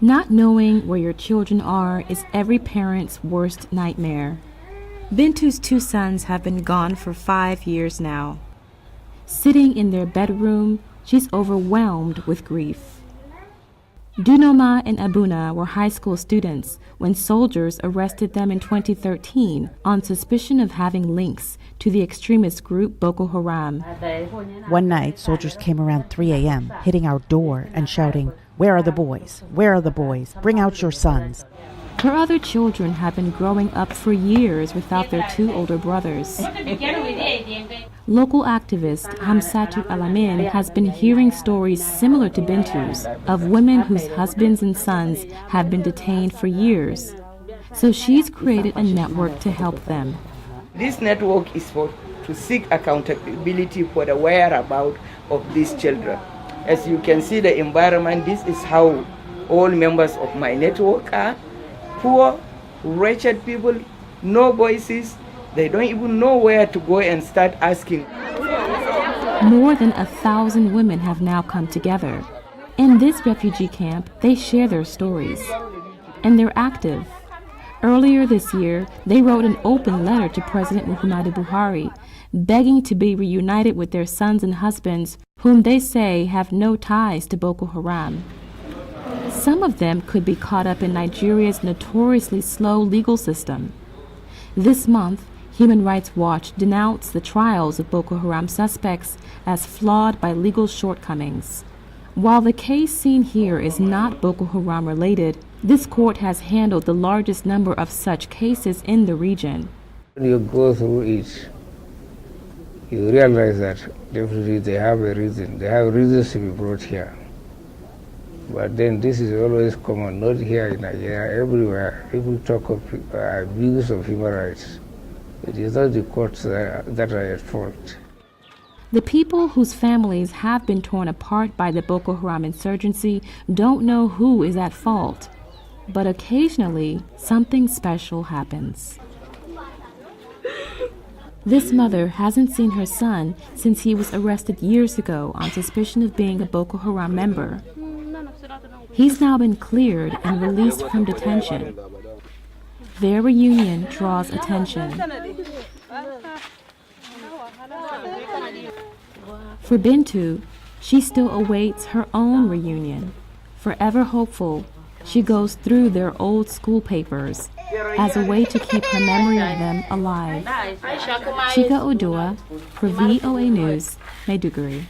Not knowing where your children are is every parent's worst nightmare. Bintu's 2 sons have been gone for 5 years now. Sitting in their bedroom, she's overwhelmed with grief. Dunoma and Abuna were high school students when soldiers arrested them in 2013 on suspicion of having links to the extremist group Boko Haram. One night, soldiers came around 3 a.m., hitting our door and shouting, "Where are the boys? Where are the boys? Bring out your sons." Her other children have been growing up for years without their 2 older brothers. Local activist Hamsatu Alamin has been hearing stories similar to Bintu's of women whose husbands and sons have been detained for years. So she's created a network to help them. This network is to seek accountability for the whereabouts of these children. As you can see the environment, this is how all members of my network are. Poor, wretched people, no voices. They don't even know where to go and start asking. More than 1,000 women have now come together. In this refugee camp, they share their stories. And they're active. Earlier this year, they wrote an open letter to President Muhammadu Buhari, begging to be reunited with their sons and husbands, whom they say have no ties to Boko Haram. Some of them could be caught up in Nigeria's notoriously slow legal system. This month, Human Rights Watch denounced the trials of Boko Haram suspects as flawed by legal shortcomings. While the case seen here is not Boko Haram related, this court has handled the largest number of such cases in the region. When you go through it, you realize that definitely they have a reason. They have reasons to be brought here. But then this is always common, not here in Nigeria, everywhere. People talk of abuse of human rights. It is not the courts that are at fault. The people whose families have been torn apart by the Boko Haram insurgency don't know who is at fault. But occasionally, something special happens. This mother hasn't seen her son since he was arrested years ago on suspicion of being a Boko Haram member. He's now been cleared and released from detention. Their reunion draws attention. For Bintu, she still awaits her own reunion. Forever hopeful, she goes through their old school papers as a way to keep her memory of them alive. Chika Odua for VOA News, Maiduguri.